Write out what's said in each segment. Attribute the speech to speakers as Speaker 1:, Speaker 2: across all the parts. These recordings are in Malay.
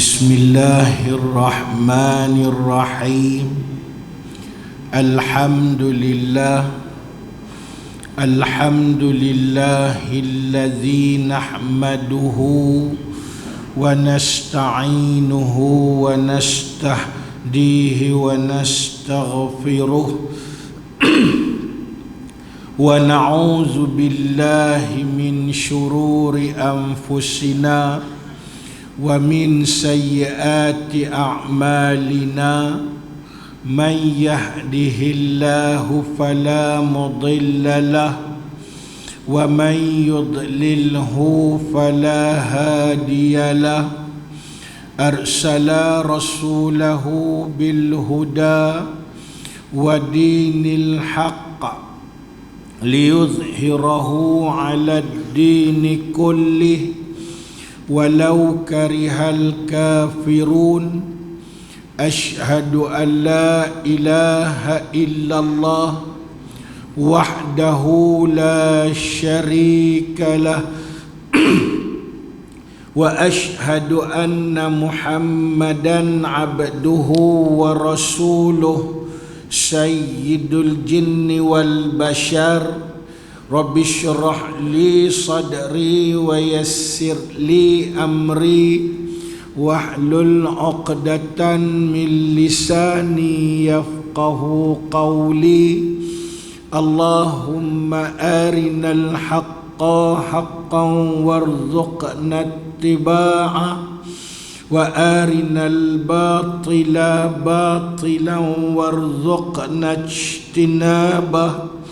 Speaker 1: Bismillahirrahmanirrahim. Alhamdulillahilladzi nahmaduhu wa nasta'inuhu wa nastahdihi wa nastaghfiruh wa na'udzu billahi min syururi anfusina wa min sayyiati a'malina. Man yahdihillahu fala mudilla lahu wa man yudlilhu fala hadiya lahu. Arsala rasulahu bil huda wa dinil haqq liyuzhirahu 'ala ad-dini kullih walau karihal kafirun. Ashhadu an la ilaha illallah wahdahu la syarika lah wa ashhadu anna Muhammadan abduhu wa rasuluh sayyidul jinni wal bashar. Rabbi shrah li sadri wa yassir li amri wahlul 'uqdatan min lisani yafqahu qawli. Allahumma arinal haqqa haqqan warzuqna ittiba'ah wa arinal batila batilan warzuqna ijtinabah.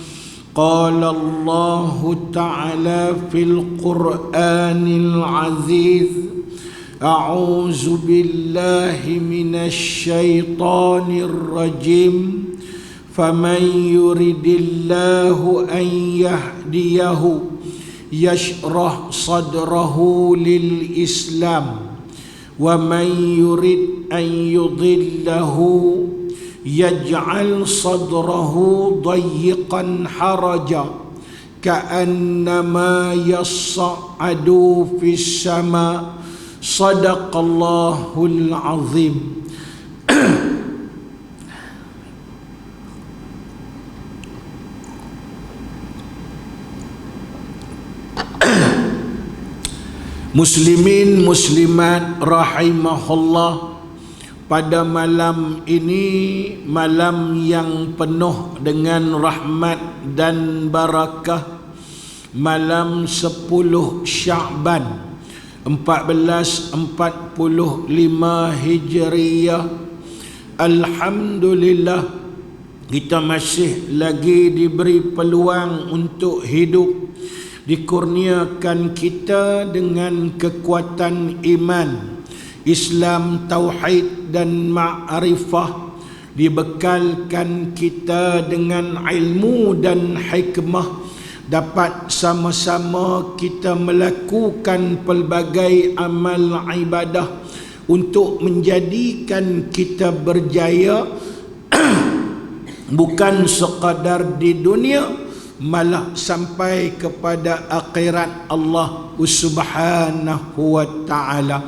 Speaker 1: Qala Allahu ta'ala fil Qur'anil 'aziz: A'udzu billahi minasy syaithanir rajim. Faman yuridillahu an yahdiyahu yashrah sadrahu lil Islam wa man yurid an yudillahu yaj'al sadrahu dayyiqan haraja ka'annama yas'adu fis sama'. Sadaqallahul azim. Muslimin muslimat rahimahullah, pada malam ini, malam yang penuh dengan rahmat dan barakah, malam 10 Sya'ban 1445 Hijriyah. Alhamdulillah, kita masih lagi diberi peluang untuk hidup, dikurniakan kita dengan kekuatan iman, Islam, tauhid dan ma'rifah, dibekalkan kita dengan ilmu dan hikmah, dapat sama-sama kita melakukan pelbagai amal ibadah untuk menjadikan kita berjaya bukan sekadar di dunia, malah sampai kepada akhirat Allah Subhanahu wa ta'ala.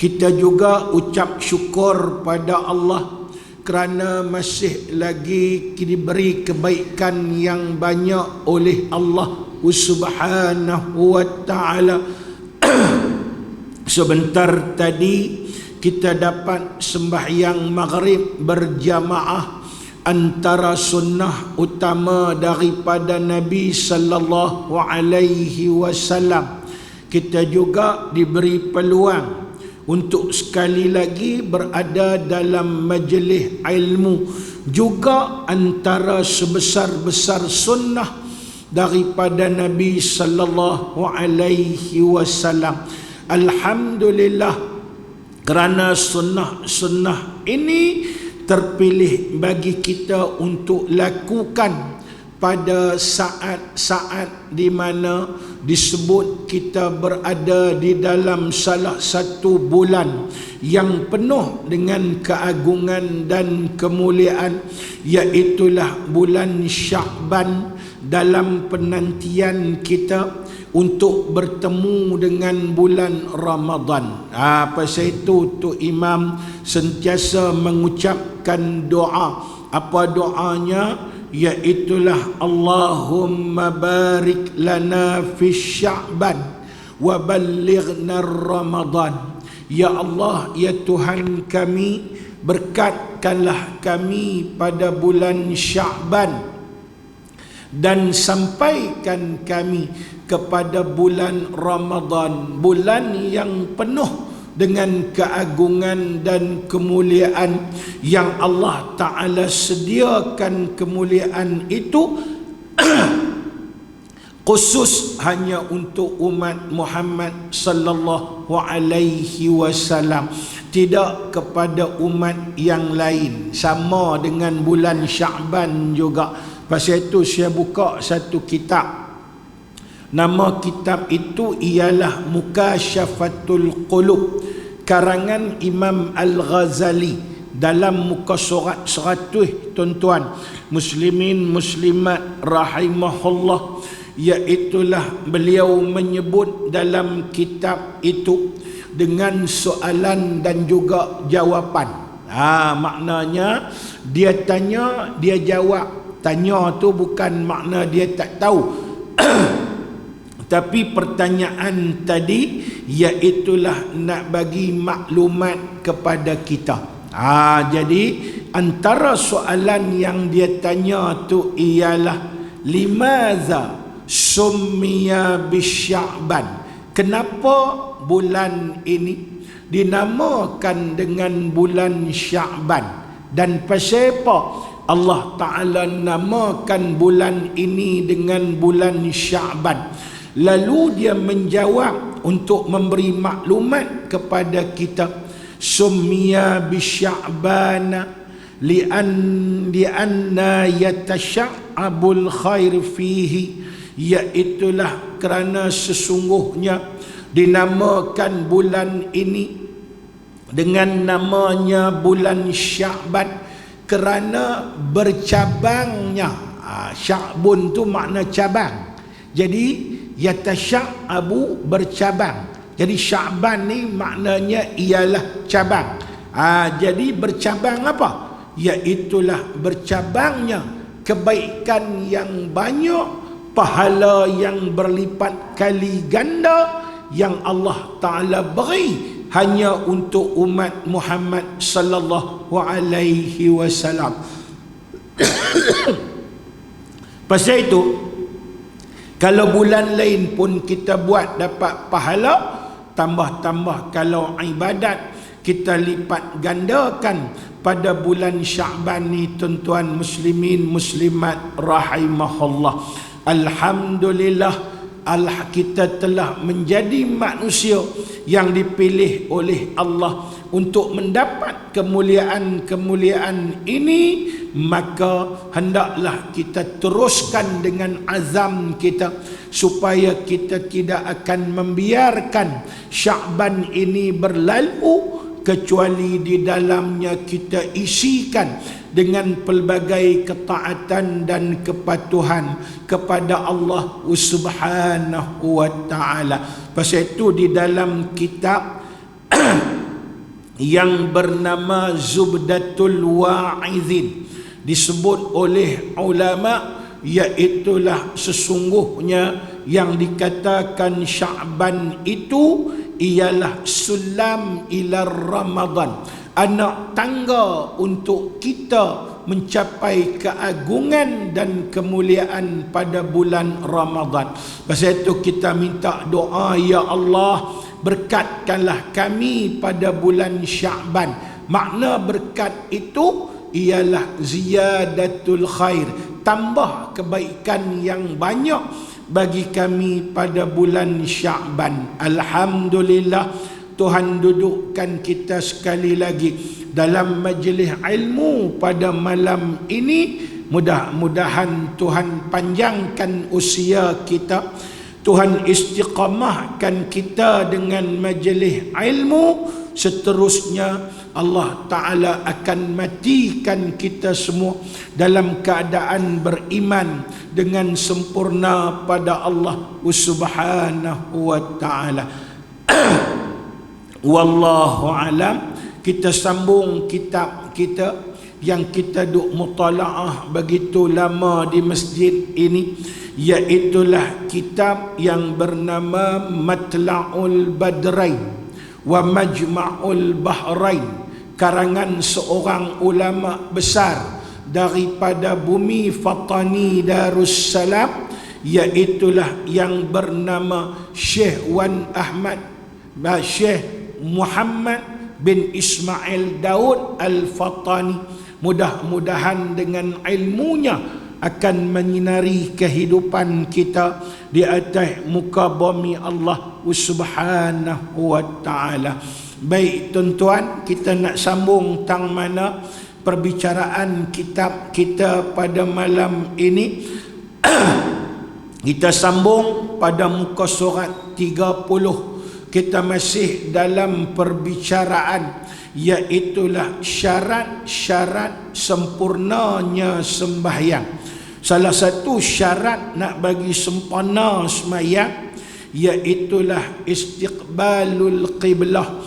Speaker 1: Kita juga ucap syukur pada Allah kerana masih lagi diberi kebaikan yang banyak oleh Allah Subhanahu wa ta'ala. Sebentar tadi kita dapat sembahyang maghrib berjamaah, antara sunnah utama daripada Nabi sallallahu alaihi wasallam. Kita juga diberi peluang untuk sekali lagi berada dalam majlis ilmu, juga antara sebesar-besar sunnah daripada Nabi sallallahu alaihi wasallam. Alhamdulillah, kerana sunnah ini terpilih bagi kita untuk lakukan pada saat-saat di mana disebut kita berada di dalam salah satu bulan yang penuh dengan keagungan dan kemuliaan, iaitulah bulan Sya'ban, dalam penantian kita untuk bertemu dengan bulan Ramadan. Pasal itu tu Imam sentiasa mengucapkan doa. Apa doanya? Iaitulah Allahumma barik lana fi Sya'ban wa ballighna Ramadan. Ya Allah, ya Tuhan kami, berkatkanlah kami pada bulan Sya'ban dan sampaikan kami kepada bulan Ramadan, bulan yang penuh dengan keagungan dan kemuliaan yang Allah Ta'ala sediakan. Kemuliaan itu khusus hanya untuk umat Muhammad sallallahu alaihi wasallam, tidak kepada umat yang lain. Sama dengan bulan Sya'ban juga. Pasal itu saya buka satu kitab. Nama kitab itu ialah Mukasyafatul Qulub, karangan Imam Al-Ghazali. Dalam muka surat 100, tuan-tuan muslimin muslimat rahimahullah, iaitulah beliau menyebut dalam kitab itu dengan soalan dan juga jawapan. Maknanya dia tanya, dia jawab. Tanya tu bukan makna dia tak tahu tapi pertanyaan tadi iaitulah nak bagi maklumat kepada kita. Jadi antara soalan yang dia tanya tu ialah limaza summiya bisya'ban, kenapa bulan ini dinamakan dengan bulan Sya'ban, dan pasal apa Allah Ta'ala namakan bulan ini dengan bulan Sya'ban. Lalu dia menjawab untuk memberi maklumat kepada kita. Summiya bisya'bana lianna yatasya'abul khair fihi, iaitulah kerana sesungguhnya dinamakan bulan ini dengan namanya bulan Sya'ban kerana bercabangnya. Sya'bun tu makna cabang. Jadi yatasya'abu bercabang. Jadi Sya'ban ni maknanya ialah cabang. Jadi bercabang apa? Iaitulah bercabangnya kebaikan yang banyak, pahala yang berlipat kali ganda yang Allah Ta'ala beri hanya untuk umat Muhammad sallallahu alaihi wasallam. Pasal itu, kalau bulan lain pun kita buat dapat pahala, tambah-tambah kalau ibadat kita lipat gandakan pada bulan Sya'ban ni, tuan-tuan muslimin muslimat rahimahullah. Alhamdulillah, kita telah menjadi manusia yang dipilih oleh Allah untuk mendapat kemuliaan-kemuliaan ini. Maka hendaklah kita teruskan dengan azam kita supaya kita tidak akan membiarkan Sya'ban ini berlalu kecuali di dalamnya kita isikan dengan pelbagai ketaatan dan kepatuhan kepada Allah Subhanahu wa Ta'ala. Pasal itu di dalam kitab yang bernama Zubdatul Wa'izin disebut oleh ulama, iaitulah sesungguhnya yang dikatakan Sya'ban itu ialah sulam ila Ramadan, anak tangga untuk kita mencapai keagungan dan kemuliaan pada bulan Ramadan. Pasal itu kita minta doa, ya Allah, berkatkanlah kami pada bulan Sya'ban. Makna berkat itu ialah ziyadatul khair, tambah kebaikan yang banyak bagi kami pada bulan Sya'ban. Alhamdulillah, Tuhan dudukkan kita sekali lagi dalam majlis ilmu pada malam ini. Mudah-mudahan Tuhan panjangkan usia kita, Tuhan istiqamahkan kita dengan majlis ilmu. Seterusnya Allah Ta'ala akan matikan kita semua dalam keadaan beriman dengan sempurna pada Allah Subhanahu wa Ta'ala. Wallahu alam. Kita sambung kitab kita yang kita duk mutalaah begitu lama di masjid ini, iaitulah kitab yang bernama Matla'ul Badrain wa Majma'ul Bahrain, karangan seorang ulama besar daripada bumi Fatani Darussalam, iaitulah yang bernama Syekh Wan Ahmad Syekh Muhammad bin Ismail Daud Al-Fatani. Mudah-mudahan dengan ilmunya akan menyinari kehidupan kita di atas muka bumi Allah Subhanahu wa Ta'ala. Baik tuan-tuan, kita nak sambung tang mana perbicaraan kitab kita pada malam ini. Kita sambung pada muka surat 30. Kita masih dalam perbicaraan, iaitulah syarat-syarat sempurnanya sembahyang. Salah satu syarat nak bagi sempurna sembahyang, iaitulah istiqbalul qiblah.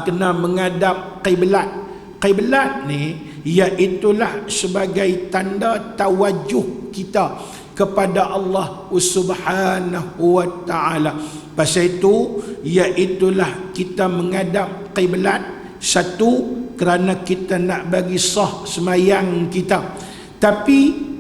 Speaker 1: Kena menghadap qiblat. Qiblat ni iaitulah sebagai tanda tawajuh kita kepada Allah Subhanahu wa Ta'ala. Pasal itu, iaitulah kita menghadap qiblat. Satu, kerana kita nak bagi sah semayang kita. Tapi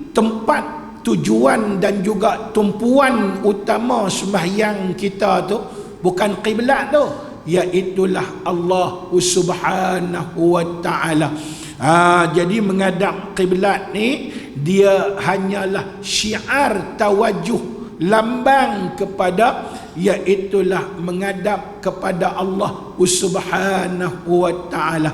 Speaker 1: tempat tujuan dan juga tumpuan utama sembahyang kita tu bukan qiblat tu, iaitulah Allah Subhanahu wa Ta'ala. Jadi menghadap qiblat ni dia hanyalah syiar tawajuh, lambang kepada, iaitulah menghadap kepada Allah Subhanahu wa Ta'ala.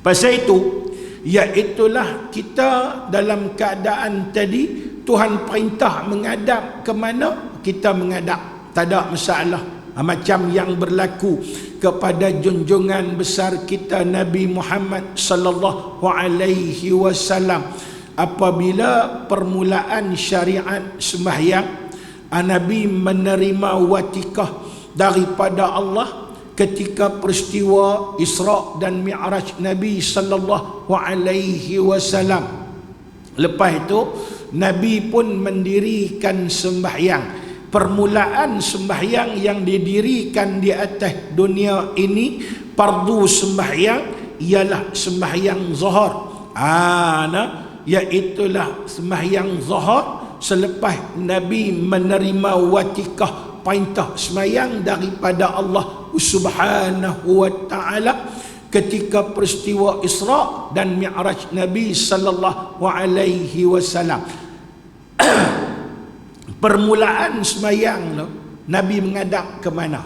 Speaker 1: Pasal itu, iaitulah kita dalam keadaan tadi Tuhan perintah menghadap ke mana, kita menghadap, tak ada masalah. Macam yang berlaku kepada junjungan besar kita Nabi Muhammad sallallahu alaihi wasallam. Apabila permulaan syariat sembahyang, Nabi menerima watikah daripada Allah ketika peristiwa Isra dan Mi'raj Nabi sallallahu alaihi wasallam. Lepas itu Nabi pun mendirikan sembahyang. Permulaan sembahyang yang didirikan di atas dunia ini, fardu sembahyang, ialah sembahyang zuhur. Iaitulah sembahyang zuhur selepas Nabi menerima watikah perintah sembahyang daripada Allah Subhanahu wa Ta'ala ketika peristiwa Isra dan Mi'raj Nabi sallallahu alaihi wasallam. Permulaan sembahyang Nabi menghadap ke mana?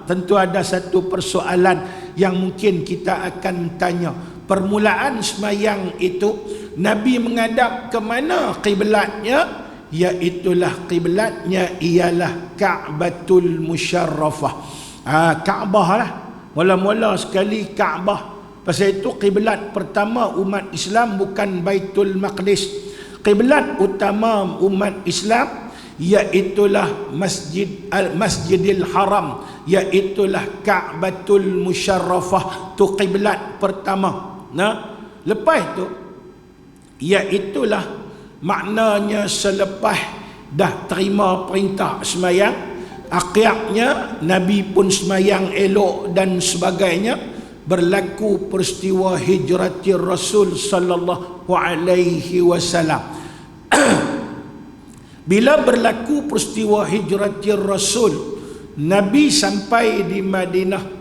Speaker 1: Tentu ada satu persoalan yang mungkin kita akan tanya. Permulaan sembahyang itu Nabi menghadap ke mana kiblatnya? Iaitulah kiblatnya ialah Ka'batul Musyarrafah. Kaabah lah. Mula-mula sekali Kaabah. Pasal itu kiblat pertama umat Islam bukan Baitul Maqdis. Kiblat utama umat Islam iaitulah Masjidil Haram, iaitulah Ka'batul Musyarrafah. Tu kiblat pertama. Lepas tu iaitulah maknanya selepas dah terima perintah sembahyang, akhirnya Nabi pun sembahyang elok dan sebagainya, berlaku peristiwa hijratir Rasul sallallahu alaihi wasallam. Bila berlaku peristiwa hijratir Rasul, Nabi sampai di Madinah,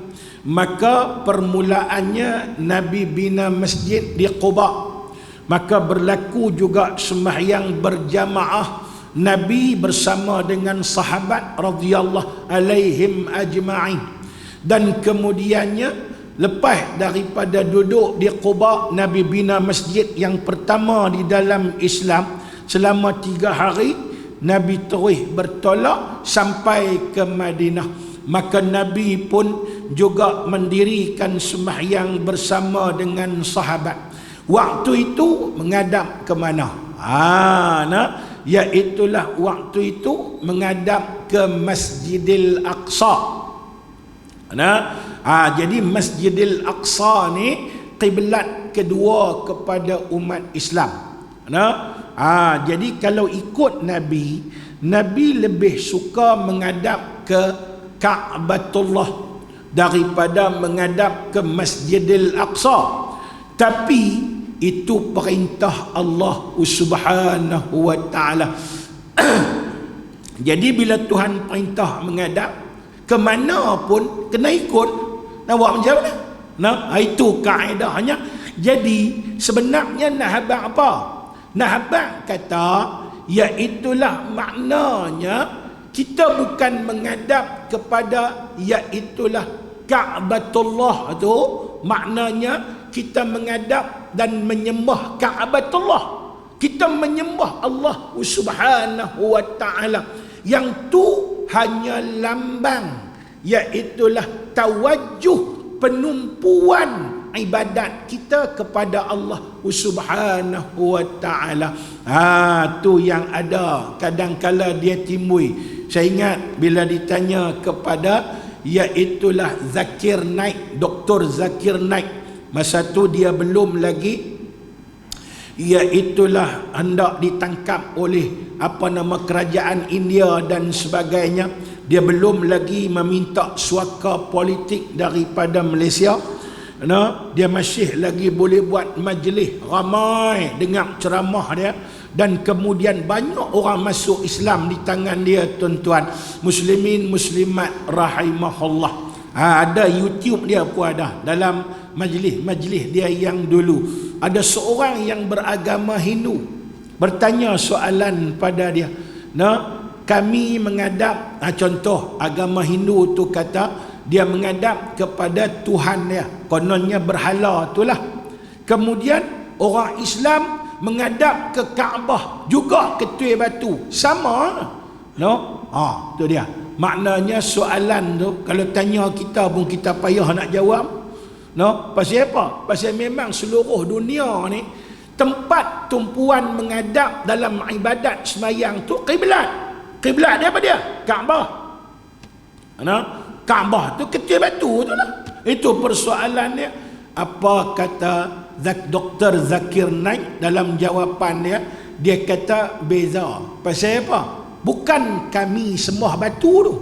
Speaker 1: maka permulaannya Nabi bina masjid di Quba. Maka berlaku juga sembahyang berjamaah Nabi bersama dengan sahabat radhiyallahu alaihim ajma'in. Dan kemudiannya lepas daripada duduk di Quba, Nabi bina masjid yang pertama di dalam Islam. Selama 3 hari Nabi terus bertolak sampai ke Madinah. Maka Nabi pun juga mendirikan sembahyang bersama dengan sahabat. Waktu itu menghadap ke mana? Iaitulah waktu itu menghadap ke Masjidil Aqsa. Jadi Masjidil Aqsa ni kiblat kedua kepada umat Islam. Jadi kalau ikut Nabi lebih suka menghadap ke Ka'batullah daripada menghadap ke Masjidil Aqsa. Tapi itu perintah Allah Subhanahu wa taala. Jadi bila Tuhan perintah menghadap ke mana pun kena ikut. Nak buat macam mana? Itu kaedahnya. Jadi sebenarnya Nahabak apa? Nahabak kata iaitulah maknanya kita bukan menghadap kepada iaitulah Ka'batullah tu, maknanya kita menghadap dan menyembah Ka'batullah. Kita menyembah Allah Subhanahu wa taala. Yang tu hanya lambang, iaitulah tawajjuh, penumpuan ibadat kita kepada Allah Subhanahu wa taala. Tu yang ada kadang-kala dia timbul. Saya ingat bila ditanya kepada iaitulah Zakir Naik, Dr. Zakir Naik, masa tu dia belum lagi iaitulah hendak ditangkap oleh kerajaan India dan sebagainya. Dia belum lagi meminta suaka politik daripada Malaysia. Dia masih lagi boleh buat majlis, ramai dengar ceramah dia, dan kemudian banyak orang masuk Islam di tangan dia, tuan-tuan muslimin muslimat rahimahullah. Ada YouTube dia pun ada. Dalam majlis dia yang dulu, ada seorang yang beragama Hindu bertanya soalan pada dia. Kami menghadap, contoh agama Hindu tu kata dia menghadap kepada Tuhan dia, kononnya berhala itulah. Kemudian orang Islam menghadap ke Kaabah, juga ketui batu, sama. Tu dia. Maknanya soalan tu kalau tanya kita pun kita payah nak jawab. Pasal apa? Pasal memang seluruh dunia ni tempat tumpuan menghadap dalam ibadat sembahyang tu kiblat. Kiblat dia apa dia? Kaabah. Kaabah tu kecil batu tu lah. Itu persoalan dia. Apa kata Dr. Zakir Naik dalam jawapan dia? Dia kata beza. Pasal apa? Bukan kami sembah batu tu.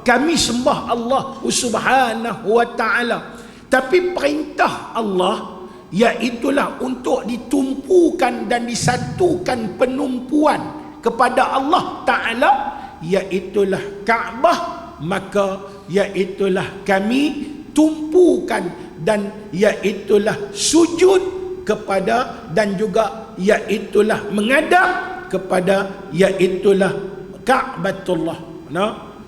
Speaker 1: Kami sembah Allah Subhanahu wa taala. Tapi perintah Allah iaitulah untuk ditumpukan dan disatukan penumpuan kepada Allah Ta'ala, iaitulah Kaabah. Maka iaitulah kami tumpukan dan iaitulah sujud kepada, dan juga iaitulah menghadap kepada iaitulah Ka'batullah.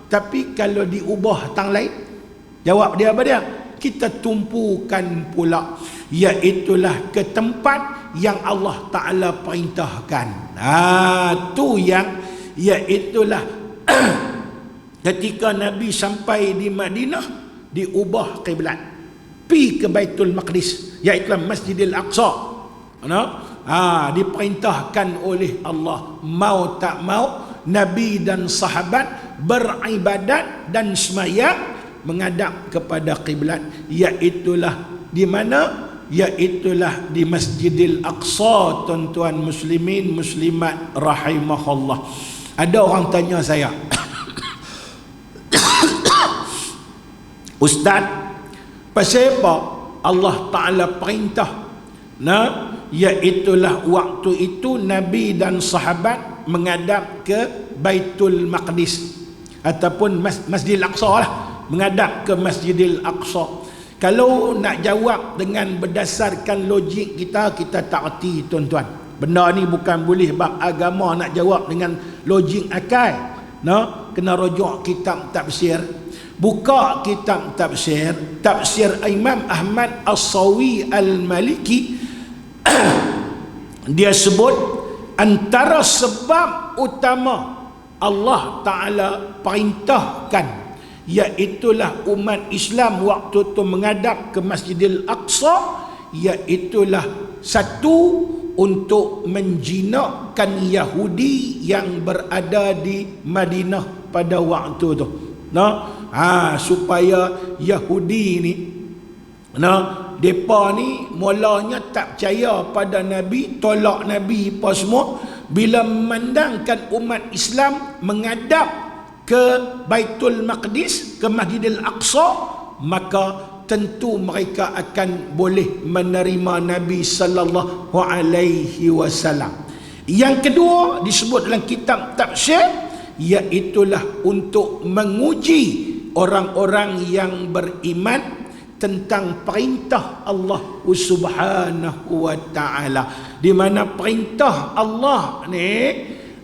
Speaker 1: Tapi kalau diubah tang lain, jawab dia apa dia? Kita tumpukan pula iaitulah ke tempat yang Allah Ta'ala perintahkan. Tu yang iaitulah ketika Nabi sampai di Madinah, diubah kiblat, pi ke Baitul Maqdis, iaitu Masjidil Aqsa. Diperintahkan oleh Allah, mau tak mau Nabi dan sahabat beribadat dan sembahyang menghadap kepada kiblat, iaitulah di mana? Iaitulah di Masjidil Aqsa, tuan-tuan muslimin muslimat rahimahullah. Ada orang tanya saya, Ustaz, pasal apa Allah Ta'ala perintah iaitulah waktu itu Nabi dan sahabat menghadap ke Baitul Maqdis ataupun Masjidil Aqsa lah, menghadap ke Masjidil Aqsa. Kalau nak jawab dengan berdasarkan logik kita tak erti, tuan-tuan. Benda ni bukan boleh bab agama nak jawab dengan logik akal. Kena rujuk kitab tafsir. Buka kitab tafsir, tafsir Imam Ahmad As-Sawi Al-Maliki. Dia sebut antara sebab utama Allah Ta'ala perintahkan iaitulah umat Islam waktu tu menghadap ke Masjidil Aqsa, iaitulah satu untuk menjinakkan Yahudi yang berada di Madinah pada waktu tu. Supaya Yahudi ni, depa ni mulanya tak percaya pada Nabi, tolak Nabi apa semua. Bila memandangkan umat Islam menghadap ke Baitul Maqdis, ke Masjidil Aqsa, maka tentu mereka akan boleh menerima Nabi sallallahu alaihi wasallam. Yang kedua disebut dalam kitab tafsir, iaitulah untuk menguji orang-orang yang beriman tentang perintah Allah Subhanahu wa taala, di mana perintah Allah ni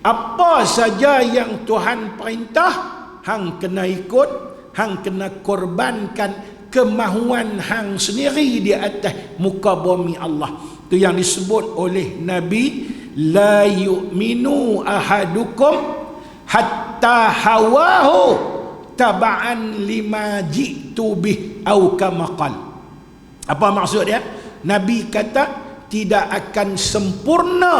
Speaker 1: apa saja yang Tuhan perintah, hang kena ikut, hang kena korbankan kemahuan hang sendiri di atas muka bumi Allah. Itu yang disebut oleh Nabi, la yu'minu ahadukum hatta hawahu taba'an lima ji'tu bih au kama qal. Apa maksud dia? Nabi kata tidak akan sempurna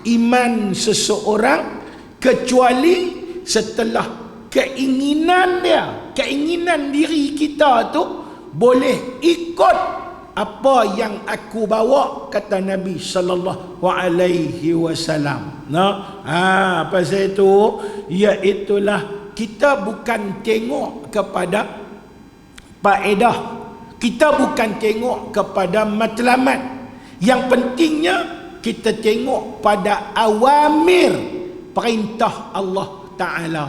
Speaker 1: iman seseorang kecuali setelah keinginan dia, keinginan diri kita tu boleh ikut apa yang aku bawa, kata Nabi sallallahu alaihi wasallam. Pasal itu iaitulah kita bukan tengok kepada faedah, kita bukan tengok kepada matlamat. Yang pentingnya kita tengok pada awamir perintah Allah Ta'ala.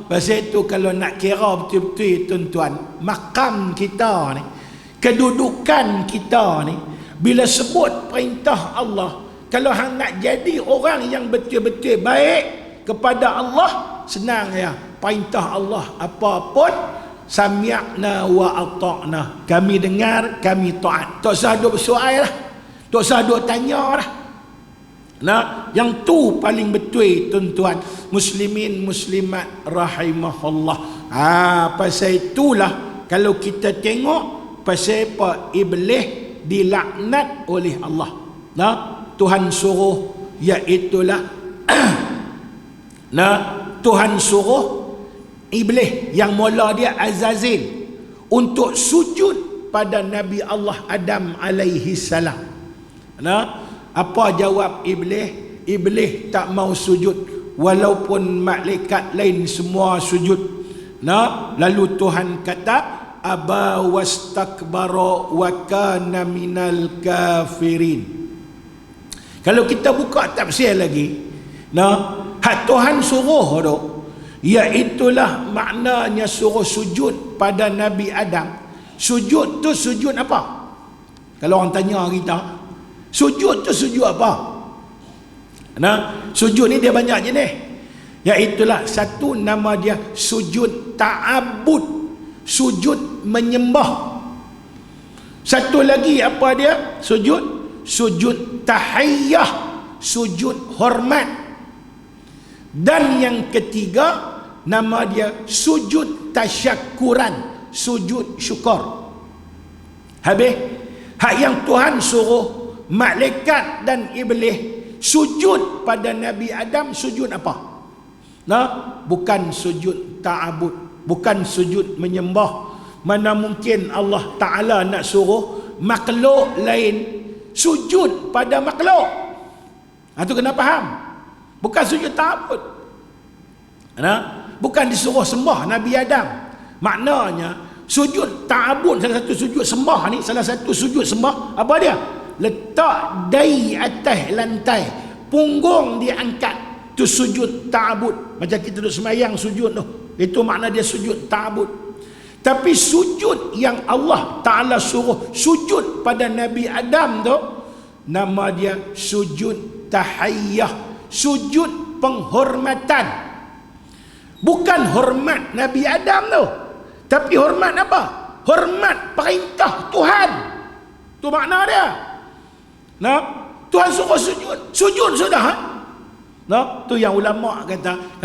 Speaker 1: Pasal itu kalau nak kira betul-betul tuan-tuan, makam kita ni, kedudukan kita ni, bila sebut perintah Allah, kalau hang nak jadi orang yang betul-betul baik kepada Allah, senang ya. Perintah Allah apapun, sami'na wa ata'na, kami dengar, kami taat. Tak usah duk bersoal lah, tak usah duk tanya lah. Yang tu paling betul tuan-tuan muslimin muslimat rahimahullah. Pasal itulah kalau kita tengok pasal apa Iblis dilaknat oleh Allah. Tuhan suruh, iaitulah Tuhan suruh Iblis yang mula dia Azazil untuk sujud pada Nabi Allah Adam alaihi salam. Apa jawab Iblis? Iblis tak mau sujud walaupun malaikat lain semua sujud. Lalu Tuhan kata, aba wastakbara wa kana minal kafirin. Kalau kita buka tafsir lagi, hak Tuhan suruh tu, iaitulah maknanya suruh sujud pada Nabi Adam. Sujud tu sujud apa? Kalau orang tanya kita, sujud tu sujud apa? Sujud ni dia banyak jenis. Iaitulah satu nama dia sujud ta'abud, sujud menyembah. Satu lagi apa dia? Sujud tahiyyah, sujud hormat. Dan yang ketiga nama dia sujud tasyakuran, sujud syukur. Habis hak yang Tuhan suruh malaikat dan iblis sujud pada Nabi Adam, sujud apa? Bukan sujud ta'abud, bukan sujud menyembah. Mana mungkin Allah Ta'ala nak suruh makhluk lain sujud pada makhluk? Itu kena faham. Bukan sujud ta'abud. Bukan disuruh sembah Nabi Adam. Maknanya sujud ta'abud, salah satu sujud sembah ni, salah satu sujud sembah apa dia? Letak dahi atas lantai, punggung diangkat, tu sujud ta'abud. Macam kita duduk semayang sujud tu, itu makna dia sujud ta'abud. Tapi sujud yang Allah Ta'ala suruh sujud pada Nabi Adam tu, nama dia sujud tahiyyah, sujud penghormatan. Bukan hormat Nabi Adam tu, tapi hormat apa? Hormat perintah Tuhan. Tu makna dia. Tuhan suruh sujud, sujud sudah. No, tu yang ulama kata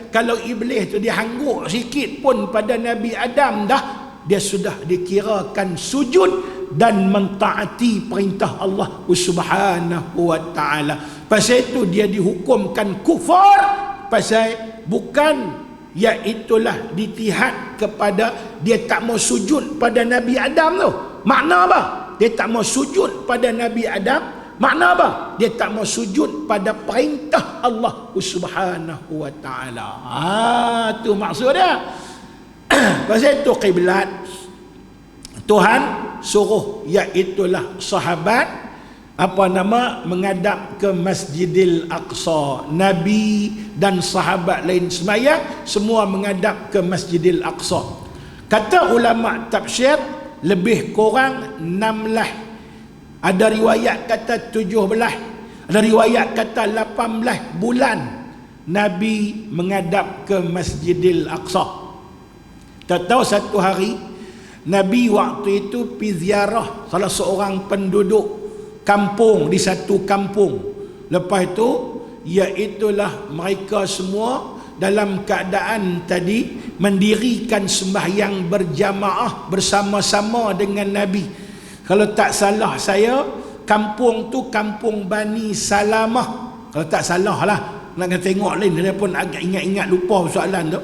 Speaker 1: kalau iblis tu dia hangguk sikit pun pada Nabi Adam dah, dia sudah dikirakan sujud dan mentaati perintah Allah Subhanahu wa taala. Pasal itu dia dihukumkan kufur, pasal bukan iaitulah ditihad kepada dia tak mau sujud pada Nabi Adam tu. Makna apa? Dia tak mau sujud pada Nabi Adam. Makna apa? Dia tak mau sujud pada perintah Allah Subhanahu wa taala. Tu maksud dia. Pasal itu kiblat Tuhan suruh iaitulah sahabat menghadap ke Masjidil Aqsa. Nabi dan sahabat lain sembahyang semua menghadap ke Masjidil Aqsa. Kata ulama tafsir lebih kurang 16. Ada riwayat kata 17, ada riwayat kata 18 bulan Nabi menghadap ke Masjidil Aqsa. Tak tahu satu hari Nabi waktu itu pergi ziarah salah seorang penduduk kampung di satu kampung. Lepas itu iaitulah mereka semua dalam keadaan tadi mendirikan sembahyang berjamaah bersama-sama dengan Nabi. Kalau tak salah saya, kampung tu kampung Bani Salamah. Kalau tak salah lah, nak tengok lain dia pun agak ingat-ingat lupa soalan tu.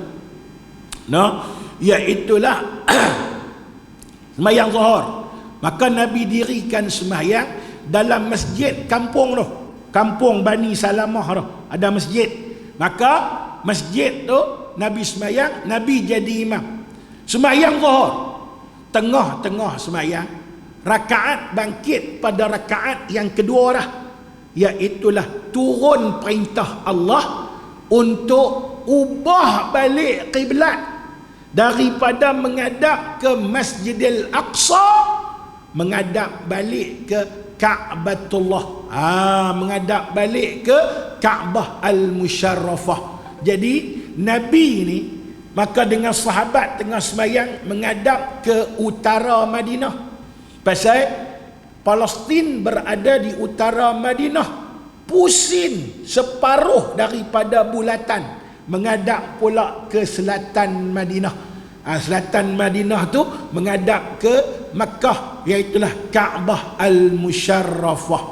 Speaker 1: No, iaitulah sembahyang zuhur. Maka Nabi dirikan sembahyang dalam masjid kampung tu, kampung Bani Salamah tu ada masjid. Maka masjid tu Nabi sembahyang, Nabi jadi imam. Sembahyang zuhur, tengah-tengah sembahyang rakaat bangkit pada rakaat yang kedua dah, iaitulah turun perintah Allah untuk ubah balik kiblat daripada menghadap ke Masjidil Aqsa menghadap balik ke Ka'batullah, menghadap balik ke Kaabah Al-Musharrafah. Jadi Nabi ni maka dengan sahabat tengah sembahyang menghadap ke utara Madinah. Pasal Palestin berada di utara Madinah, pusing separuh daripada bulatan menghadap pula ke selatan Madinah. Selatan Madinah tu menghadap ke Makkah, iaitulah Kaabah Al-Musharrafah.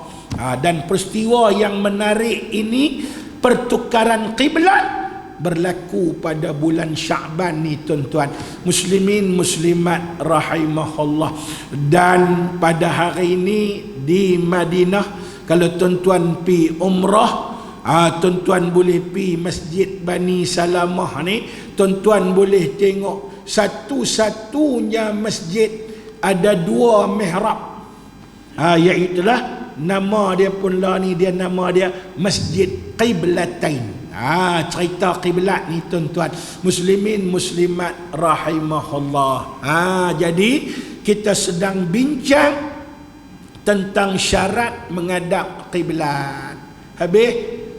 Speaker 1: Dan peristiwa yang menarik ini, pertukaran kiblat, berlaku pada bulan Sya'ban ni tuan-tuan muslimin muslimat rahimahullah. Dan pada hari ini di Madinah, kalau tuan-tuan pi umrah, tuan-tuan boleh pi Masjid Bani Salamah ni, tuan-tuan boleh tengok satu-satunya masjid ada 2 mihrab. Iaitulah nama dia pun lah ni, dia nama dia Masjid Qiblatain. Cerita kiblat ni tuan-tuan muslimin muslimat rahimahullah. Jadi kita sedang bincang tentang syarat menghadap kiblat. Habis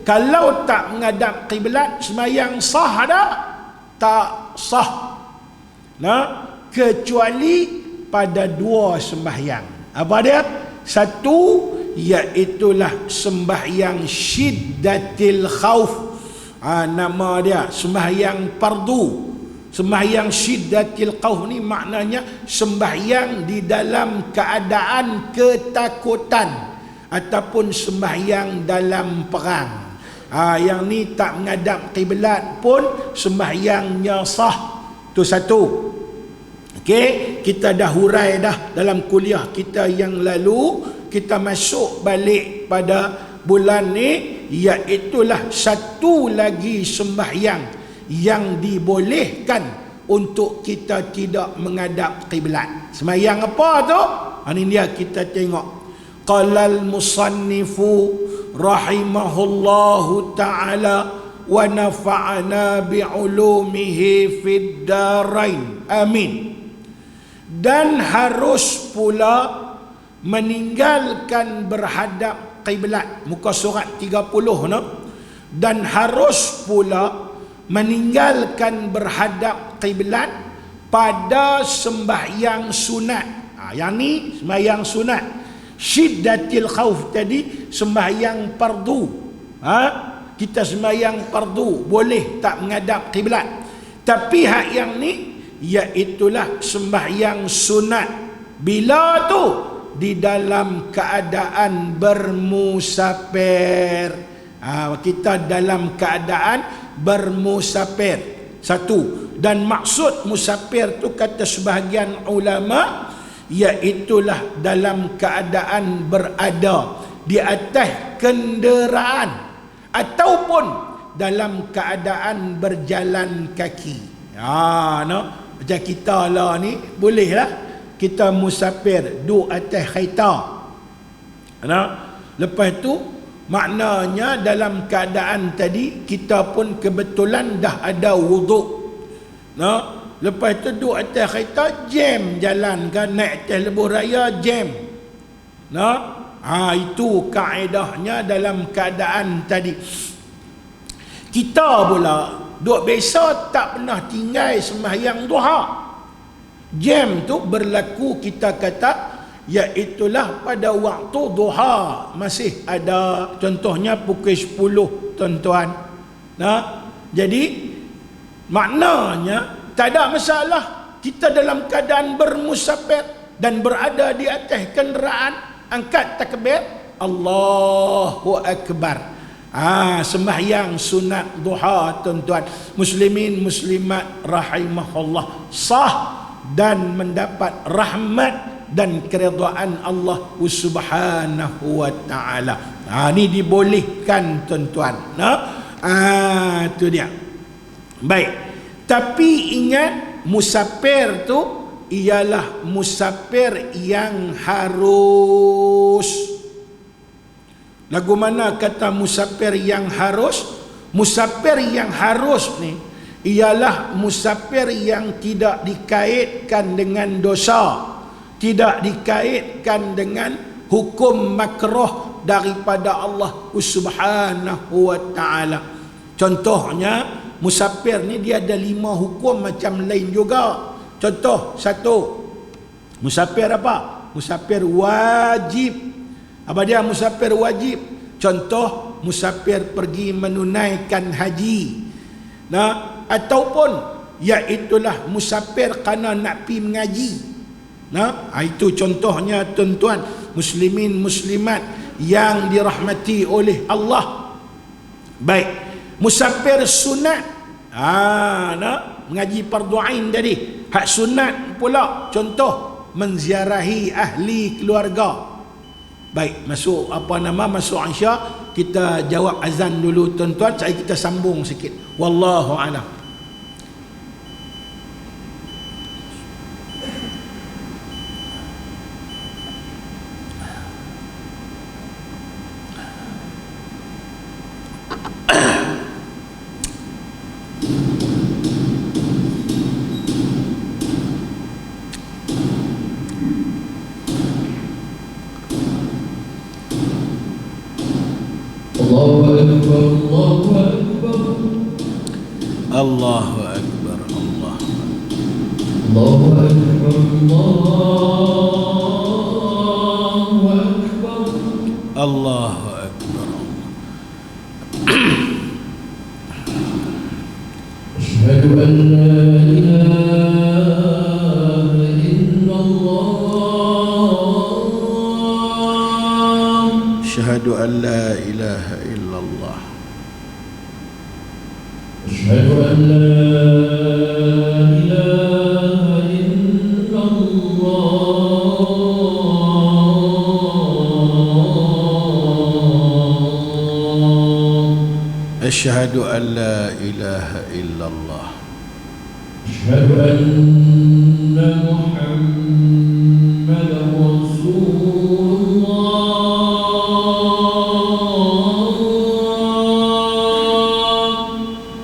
Speaker 1: kalau tak menghadap kiblat sembahyang sah dah? Tak sah. Kecuali pada 2 sembahyang. Apa dia? Satu iaitulah sembahyang syiddatil khauf. Nama dia sembahyang fardu. Sembahyang syiddatil khauf ni maknanya sembahyang di dalam keadaan ketakutan ataupun sembahyang dalam perang. Yang ni tak menghadap kiblat pun sembahyangnya sah. Tu satu. Okey, kita dah hurai dah dalam kuliah kita yang lalu. Kita masuk balik pada bulan ni, iaitulah satu lagi sembahyang yang dibolehkan untuk kita tidak menghadap kiblat. Sembahyang apa tu? Ini dia kita tengok. Qalal musannifu rahimahullahu ta'ala wa nafa'ana bi'ulumihi fid darain. Amin. Dan harus pula meninggalkan berhadap kiblat, muka surat 30 no. Dan harus pula meninggalkan berhadap kiblat pada sembahyang sunat. Yang ni sembahyang sunat. Syiddatil khauf tadi sembahyang fardu. kita sembahyang fardu, boleh tak menghadap kiblat. Tapi hak yang ni iaitulah sembahyang sunat. Bila tu? Di dalam keadaan bermusafir. Kita dalam keadaan bermusafir. Satu. Dan maksud musafir tu kata sebahagian ulama, iaitulah dalam keadaan berada di atas kenderaan ataupun dalam keadaan berjalan kaki. Macam kita lah ni, bolehlah kita musafir duduk atas kereta. Lepas tu maknanya dalam keadaan tadi kita pun kebetulan dah ada wuduk. Lepas tu duduk atas kereta, jam jalan kan, naik atas lebuh raya, jam. Itu kaedahnya dalam keadaan tadi. Kita pula duk biasa tak pernah tinggal sembahyang duha. Jam tu berlaku, kita kata, iaitulah pada waktu duha masih ada, contohnya pukul 10 tuan-tuan. Jadi maknanya tak ada masalah kita dalam keadaan bermusafir dan berada di atas kenderaan, angkat takbir, Allahu Akbar. Sembahyang sunat duha tuan-tuan muslimin muslimat rahimahullah, sah dan mendapat rahmat dan keridaan Allah Subhanahu wa taala. Ni dibolehkan tuan-tuan. Itu dia. Baik. Tapi ingat, musafir tu ialah musafir yang harus. Lagu mana kata musafir yang harus? Musafir yang harus ni ialah musafir yang tidak dikaitkan dengan dosa, tidak dikaitkan dengan hukum makruh daripada Allah Subhanahu wa taala. Contohnya, musafir ni dia ada 5 hukum macam lain juga. Contoh 1, musafir apa? Musafir wajib. Apa dia musafir wajib? Contoh, musafir pergi menunaikan haji. Ataupun iaitulah musafir kerana nak pergi mengaji. Itu contohnya tuan-tuan muslimin muslimat yang dirahmati oleh Allah. Baik, musafir sunat. Mengaji fardu ain tadi. Hak sunat pula, contoh menziarahi ahli keluarga. Baik, masuk masuk Isya, kita jawab azan dulu tuan-tuan, kita sambung sikit. Wallahu a'lam. Allahu Akbar, Allahu Akbar, Allahu Akbar. Asyhadu an la ilaha illallah. Asyhadu an la ilaha illallah. أشهد أن لا إله إلا الله. أشهد أن لا إله إلا الله. أشهد أن محمدا رسول الله.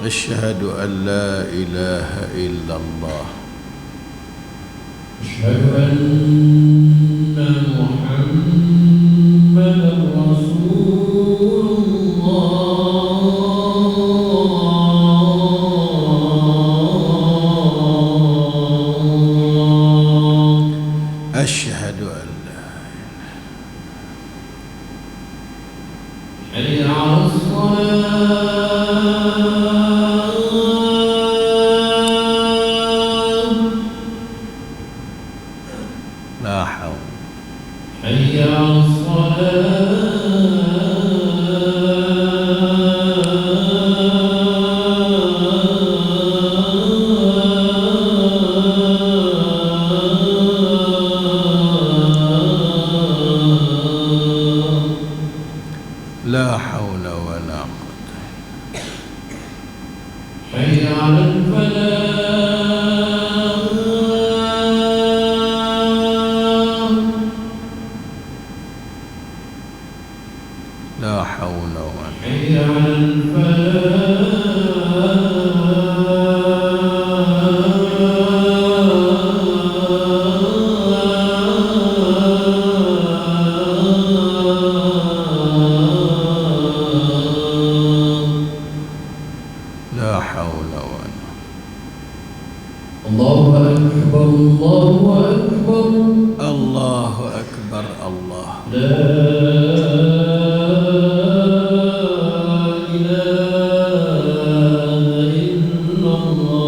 Speaker 1: أشهد أن لا إله إلا الله. أشهد أن محمدا رسول الله. أشهد أن لا إله.
Speaker 2: حي على الصلاة
Speaker 1: لا حول
Speaker 2: حي على
Speaker 1: لا حول ولا قوة
Speaker 2: حي على الفلاح
Speaker 1: لا حول ولا
Speaker 2: حي على
Speaker 1: لا حول ولا
Speaker 2: الله أكبر الله أكبر
Speaker 1: الله أكبر الله
Speaker 2: لا إله إلا الله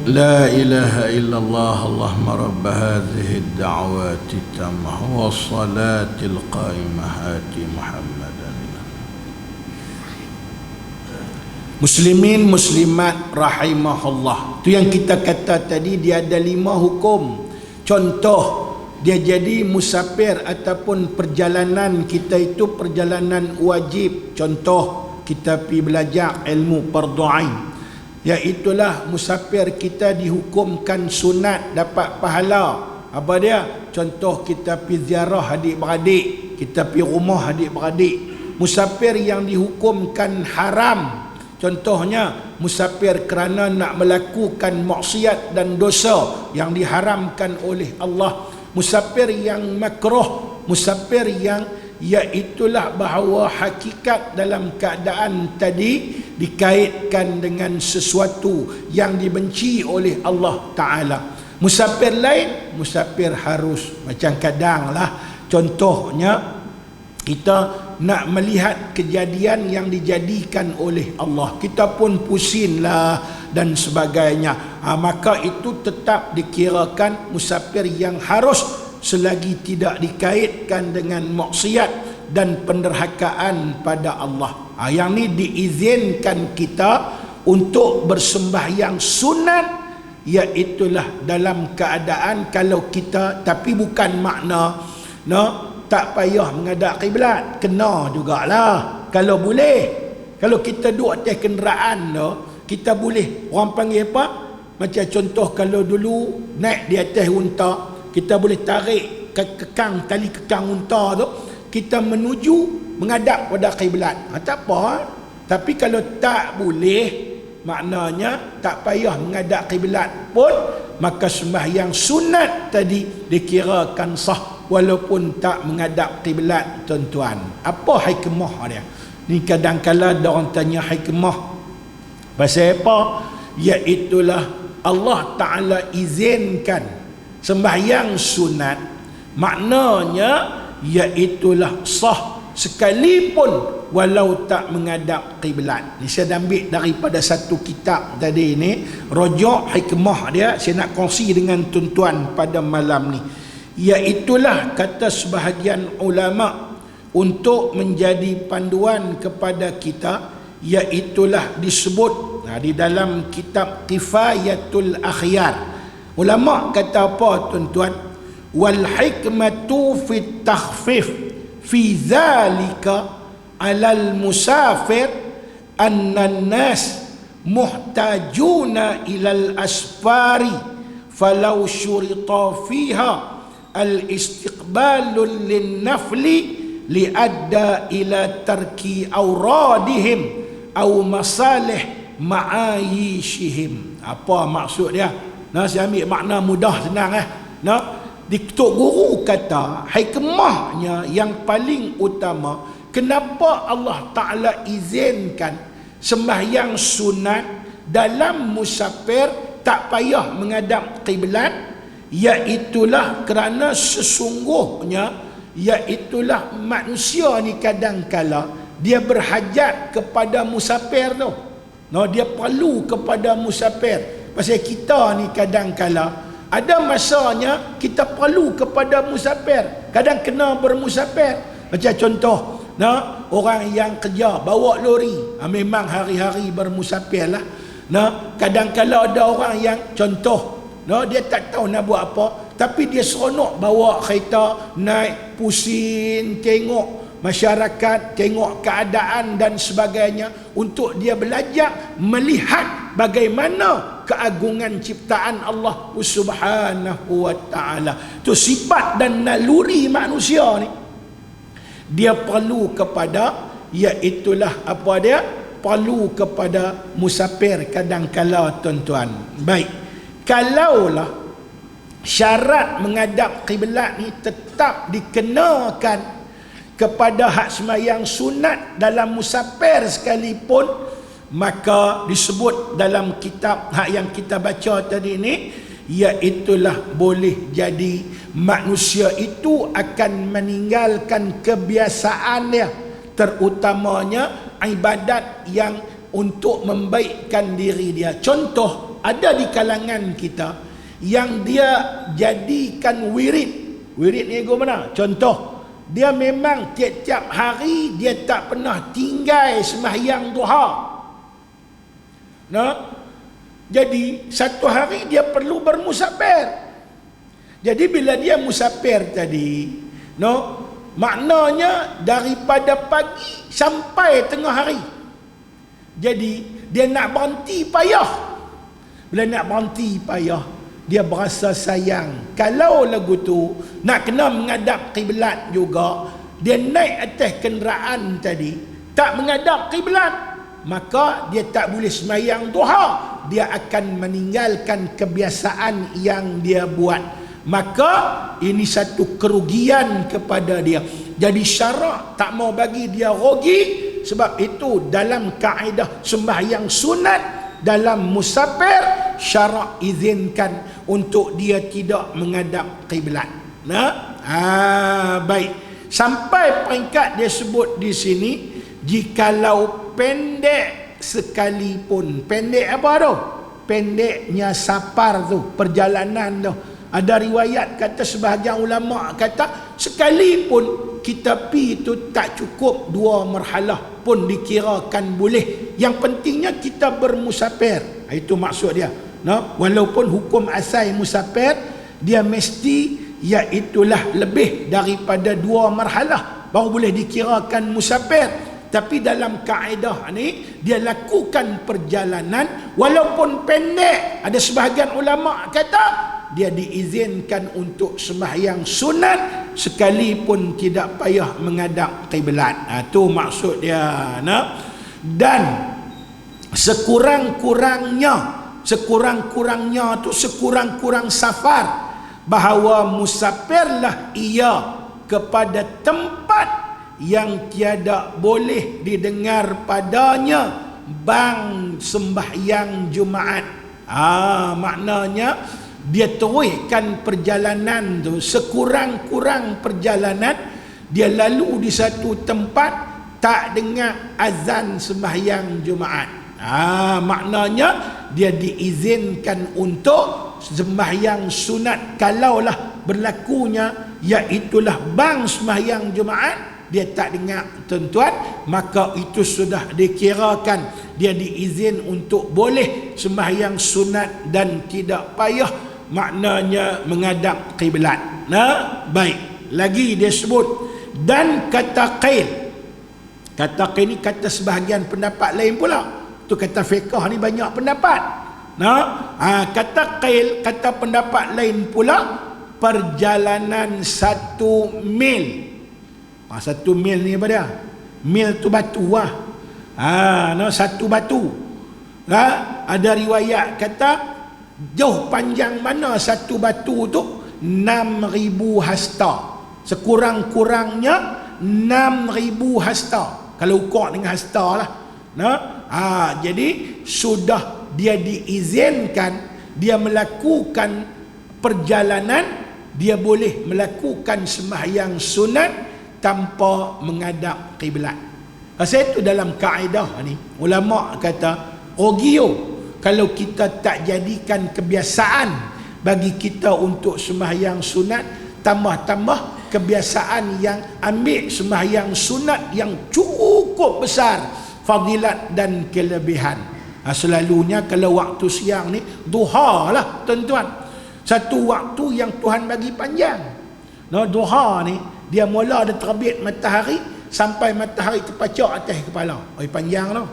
Speaker 1: لا إله إلا الله اللهم رب هذه الدعوات التامة والصلاة القائمة آت محمدا. Muslimin muslimat rahimahullah. Tu yang kita kata tadi, dia ada 5 hukum. Contoh, dia jadi musafir ataupun perjalanan kita itu perjalanan wajib. Contoh, kita pergi belajar ilmu fardu ain. Iaitulah musafir kita dihukumkan sunat dapat pahala. Apa dia? Contoh, kita pergi ziarah adik-beradik, kita pergi rumah adik-beradik. Musafir yang dihukumkan haram, contohnya musafir kerana nak melakukan maksiat dan dosa yang diharamkan oleh Allah. Musafir yang makruh, musafir yang iaitulah bahawa hakikat dalam keadaan tadi dikaitkan dengan sesuatu yang dibenci oleh Allah Ta'ala. Musafir lain, musafir harus, macam kadanglah contohnya kita nak melihat kejadian yang dijadikan oleh Allah, kita pun pusinglah dan sebagainya. Maka itu tetap dikirakan musafir yang harus selagi tidak dikaitkan dengan maksiat dan penderhakaan pada Allah. Yang ni diizinkan kita untuk bersembahyang sunat, iaitulah dalam keadaan kalau kita, tapi bukan makna tak payah menghadap kiblat, kena jugalah kalau boleh. Kalau kita duduk atas kenderaan kita boleh, orang panggil apa, macam contoh kalau dulu naik di atas unta, kita boleh tarik kekang, tali kekang unta tu, kita menuju menghadap pada kiblat, tak apa. Tapi kalau tak boleh, maknanya tak payah menghadap kiblat pun, maka sembahyang sunat tadi dikirakan sah walaupun tak menghadap kiblat. Tuan-tuan, apa hikmah dia ni? Kadang-kala ada orang tanya hikmah pasal apa? Iaitulah Allah Ta'ala izinkan sembahyang sunat, maknanya iaitulah sah sekalipun walau tak menghadap kiblat. Ni saya ambil daripada satu kitab tadi ni, rojok hikmah dia saya nak kongsi dengan tuan-tuan pada malam ni. Iaitulah kata sebahagian ulama untuk menjadi panduan kepada kita, iaitulah disebut di dalam kitab Kifayatul Akhyar. Ulama kata apa tuan-tuan? Wal hikmatu fit takhfif fi dhalika alal musafir anna nas muhtajuna ilal asfari falau syurita fiha al-istiqbalul lin-nafli liadda ila tarki awradihim aw masalih ma'ayishihim. Apa maksud dia? Saya ambil makna mudah senang di Tok Guru kata hikmahnya yang paling utama, kenapa Allah Ta'ala izinkan sembahyang sunat dalam musafir tak payah menghadap kiblat, Iaitulah kerana sesungguhnya, iaitulah manusia ni kadang-kala dia berhajat kepada musafir tu. Dia perlu kepada musafir. Pasal kita ni kadang-kala ada masanya kita perlu kepada musafir. Kadang kena bermusafir. Macam contoh, orang yang kerja bawa lori, memang hari-hari bermusafir lah. Kadang-kala ada orang yang contoh, dia tak tahu nak buat apa, tapi dia seronok bawa kereta, naik pusing, tengok masyarakat, tengok keadaan dan sebagainya, untuk dia belajar melihat bagaimana keagungan ciptaan Allah Subhanahu wa ta'ala. Itu sifat dan naluri manusia ni. Dia perlu kepada, iaitulah apa dia? Perlu kepada musafir kadang-kala, tuan-tuan. Baik. Kalaulah syarat menghadap kiblat ni tetap dikenakan kepada hak sembahyang sunat dalam musafir sekalipun, maka disebut dalam kitab hak yang kita baca tadi ni, iaitulah boleh jadi manusia itu akan meninggalkan kebiasaan dia, terutamanya ibadat yang untuk membaikkan diri dia. Contoh, ada di kalangan kita yang dia jadikan wirid. Wirid ni go mana? Contoh, dia memang tiap-tiap hari dia tak pernah tinggal sembahyang duha. Jadi satu hari dia perlu bermusafir. Jadi bila dia musafir tadi, maknanya daripada pagi sampai tengah hari. Jadi dia nak berhenti payah. Bila nak berhenti payah, dia berasa sayang. Kalau lagu tu nak kena menghadap kiblat juga, dia naik atas kenderaan tadi tak menghadap kiblat, maka dia tak boleh sembahyang duha. Dia akan meninggalkan kebiasaan yang dia buat. Maka ini satu kerugian kepada dia. Jadi syarak tak mau bagi dia rugi. Sebab itu dalam kaedah sembahyang sunat dalam musafir, syarak izinkan untuk dia tidak menghadap kiblat. Baik. Sampai peringkat dia sebut di sini, jikalau pendek sekalipun. Pendek apa tu? Pendeknya safar tu, perjalanan tu. Ada riwayat kata, sebahagian ulama kata, sekalipun kita pi itu tak cukup 2 marhalah pun dikirakan boleh. Yang pentingnya kita bermusafir. Itu maksud dia. Walaupun hukum asal musafir, dia mesti iaitulah lebih daripada 2 marhalah baru boleh dikirakan musafir. Tapi dalam kaedah ni, dia lakukan perjalanan walaupun pendek. Ada sebahagian ulama kata dia diizinkan untuk sembahyang sunat sekalipun tidak payah menghadap kiblat. Itu maksud dia. Dan sekurang-kurangnya tu sekurang-kurang safar, bahawa musafirlah ia kepada tempat yang tiada boleh didengar padanya bang sembahyang Jumaat. Maknanya dia teruskan perjalanan tu, sekurang-kurang perjalanan dia lalu di satu tempat tak dengar azan sembahyang Jumaat. Maknanya dia diizinkan untuk sembahyang sunat. Kalaulah berlakunya iaitulah bang sembahyang Jumaat, dia tak dengar, tuan-tuan, maka itu sudah dikirakan dia diizin untuk boleh sembahyang sunat dan tidak payah maknanya menghadap kiblat. Baik. Lagi dia sebut, dan kata qail. Kata qail ni kata sebahagian pendapat lain pula. Tu kata fiqh ni banyak pendapat. Kata qail, kata pendapat lain pula, perjalanan 1 mil. 1 mil ni apa dia? Mil tu batu lah. 1 batu. Ada riwayat kata jauh panjang mana 1 batu tu? 6,000 hasta. Sekurang-kurangnya 6,000 hasta. Kalau ukur dengan hasta lah. Jadi sudah dia diizinkan dia melakukan perjalanan dia boleh melakukan sembahyang sunat tanpa menghadap kiblat. Pasal itu dalam kaedah ni ulama kata ogio kalau kita tak jadikan kebiasaan bagi kita untuk sembahyang sunat, tambah-tambah kebiasaan yang ambil sembahyang sunat yang cukup besar fadilat dan kelebihan. Selalunya kalau waktu siang ni duha lah tuan-tuan, satu waktu yang Tuhan bagi panjang. Duha ni dia mula ada terbit matahari sampai matahari terpacak atas kepala. Panjang tau.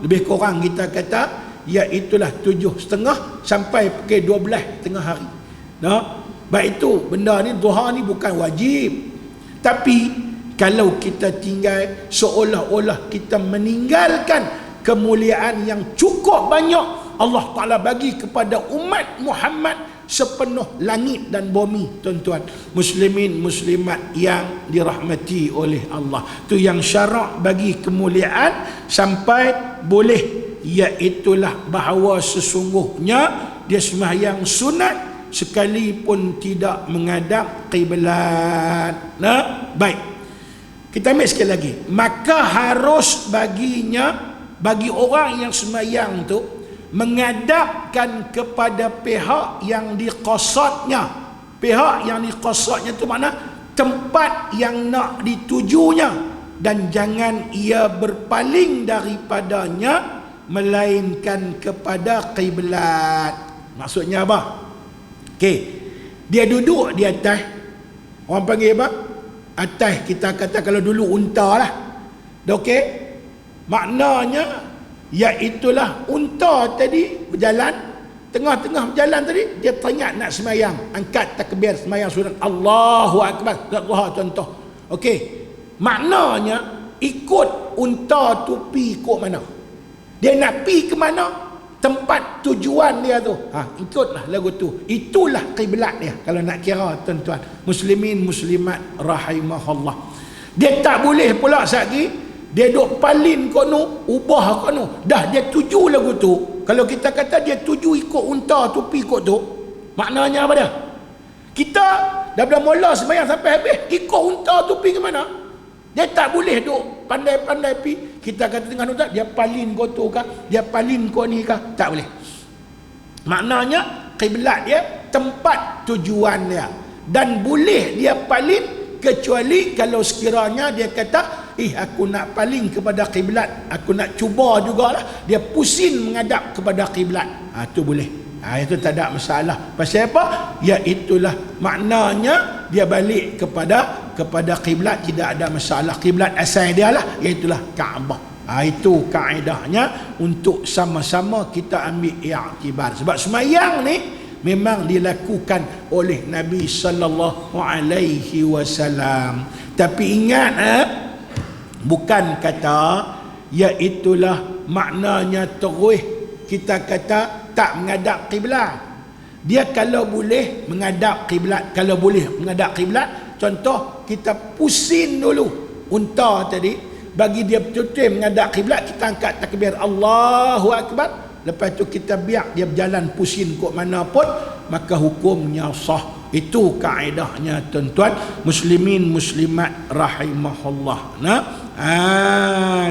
Speaker 1: Lebih kurang kita kata iaitulah 7.30 sampai pukul 12 tengah hari. Baik itu benda ni duha ni bukan wajib. Tapi kalau kita tinggal seolah-olah kita meninggalkan kemuliaan yang cukup banyak Allah Ta'ala bagi kepada umat Muhammad sepenuh langit dan bumi, tuan-tuan muslimin muslimat yang dirahmati oleh Allah. Tu yang syarak bagi kemuliaan sampai boleh, iaitulah bahawa sesungguhnya dia sembahyang sunat sekalipun tidak menghadap kiblat. Baik, kita ambil sekali lagi. Maka harus bagi orang yang sembahyang tu menghadapkan kepada pihak yang diqasadnya. Pihak yang diqasadnya tu makna tempat yang nak ditujunya, dan jangan ia berpaling daripadanya melainkan kepada kiblat. Maksudnya apa? Okey, dia duduk di atas, orang panggil apa? Atas, kita kata kalau dulu unta lah. Okey, maknanya iaitulah unta tadi berjalan, tengah-tengah berjalan tadi dia teringat nak sembahyang, angkat takbir sembahyang sunat Allahu Akbar, contoh. Okey, maknanya ikut unta tu pi ikut mana, dia nak pi ke mana, tempat tujuan dia tu, ikutlah lagu tu. Itulah kiblat dia kalau nak kira, tuan-tuan muslimin muslimat rahimahullah. Dia tak boleh pula lagi dia duk palin kono, ubah kono, dah dia tuju lagu tu. Kalau kita kata dia tuju ikut unta tu pi ikut tu, maknanya apa dia? Kita dah mula sembahyang sampai habis ikut unta tu pi ke mana? Dia tak boleh duk pandai-pandai pi. Kita kata tengah nota dia palin kau tu kah, dia palin kau ni kah, tak boleh. Maknanya kiblat dia tempat tujuan dia, dan boleh dia palin kecuali kalau sekiranya dia kata aku nak paling kepada kiblat, aku nak cuba jugalah, dia pusing menghadap kepada kiblat, tu boleh. Itu tak ada masalah. Pasal apa? Iaitulah maknanya dia balik kepada kiblat, tidak ada masalah. Kiblat asal dia lah, iaitulah Kaabah. Itu kaedahnya untuk sama-sama kita ambil iktibar. Sebab sembahyang ni memang dilakukan oleh Nabi sallallahu alaihi wasallam. Tapi ingat, bukan kata iaitulah maknanya terus kita kata tak menghadap kiblat. Dia kalau boleh menghadap kiblat, kalau boleh menghadap kiblat, contoh kita pusing dulu unta tadi, bagi dia betul-betul menghadap kiblat, kita angkat takbir Allahu Akbar, lepas tu kita biar dia berjalan pusing kok mana pun, maka hukumnya sah. Itu kaedahnya, tuan-tuan muslimin muslimat rahimahullah.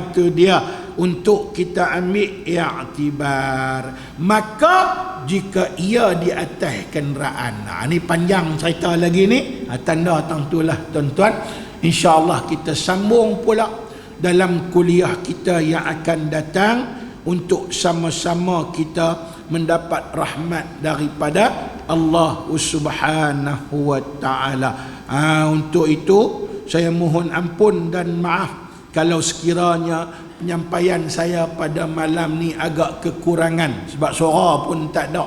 Speaker 1: Itu dia untuk kita ambil i'tibar. Maka jika ia di atas kenderaan, ni panjang cerita lagi ni, tanda tentulah tuan-tuan. InsyaAllah kita sambung pula dalam kuliah kita yang akan datang, untuk sama-sama kita mendapat rahmat daripada Allah Subhanahu wa ta'ala. Untuk itu saya mohon ampun dan maaf kalau sekiranya penyampaian saya pada malam ni agak kekurangan, sebab suara pun tak ada.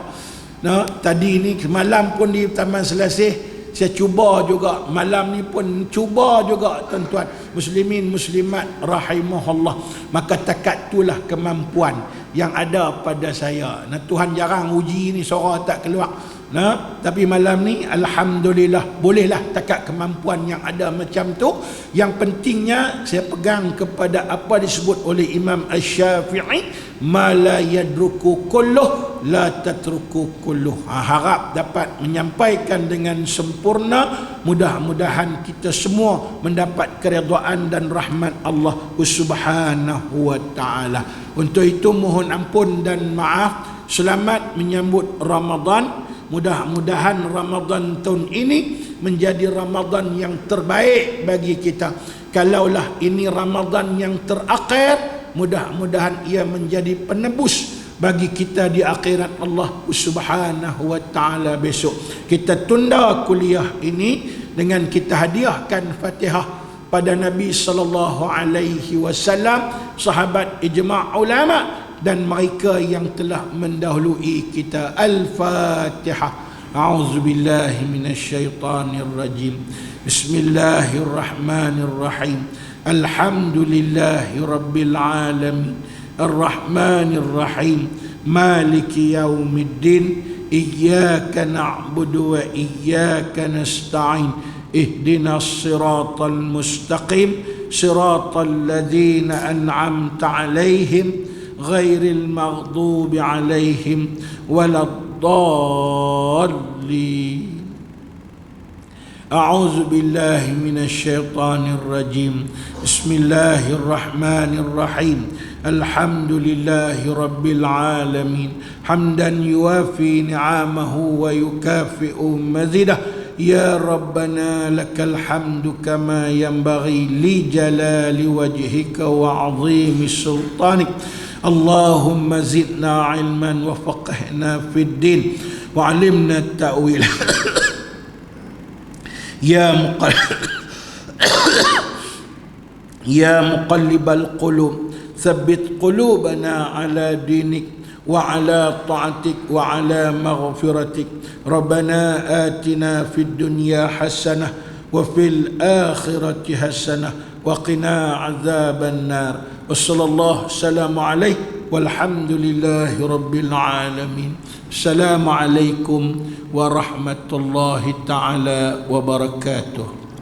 Speaker 1: Tadi ni semalam pun di Taman Selasih saya cuba juga, malam ni pun cuba juga, tuan-tuan muslimin muslimat rahimahullah. Maka takat itulah kemampuan yang ada pada saya. Tuhan jarang uji ni suara tak keluar. Nah, tapi malam ni alhamdulillah bolehlah takat kemampuan yang ada macam tu. Yang pentingnya saya pegang kepada apa disebut oleh Imam Asy-Syafi'i, ma la yadruku kulluh la tatruku kulluh. Harap dapat menyampaikan dengan sempurna. Mudah-mudahan kita semua mendapat keridaan dan rahmat Allah Subhanahu wa taala. Untuk itu mohon ampun dan maaf. Selamat menyambut Ramadan. Mudah-mudahan Ramadan tahun ini menjadi Ramadan yang terbaik bagi kita. Kalaulah ini Ramadan yang terakhir, mudah-mudahan ia menjadi penebus bagi kita di akhirat Allah Subhanahu wa taala besok. Kita tunda kuliah ini dengan kita hadiahkan Fatihah pada Nabi sallallahu alaihi wasallam, sahabat ijma' ulama dan mereka yang telah mendahului kita. Al-Fatihah. A'udzubillahi minasyaitanir rajim. Bismillahirrahmanirrahim. Alhamdulillahi rabbil alamin. Arrahmanir rahim. Maliki yaumiddin. Iyyaka na'budu wa iyyaka nasta'in. Ihdinas siratal mustaqim. Siratal ladzina an'amta 'alaihim غير المغضوب عليهم ولا الضالين. أعوذ بالله من الشيطان الرجيم. بسم الله الرحمن الرحيم. الحمد لله رب العالمين حمدا يوافي نعمه ويكافئ مزيده. يا ربنا لك الحمد كما ينبغي لجلال وجهك وعظيم سلطانك. اللهم زدنا علما وفقهنا في الدين وعلمنا التأويل. يا مقلب القلوب ثبت قلوبنا على دينك وعلى طاعتك وعلى مغفرتك. ربنا آتنا في الدنيا حسنة وفي الآخرة حسنة وقنا عذاب النار. وصلى الله السلام عليه والحمد لله رب العالمين. السلام عليكم ورحمة الله تعالى وبركاته.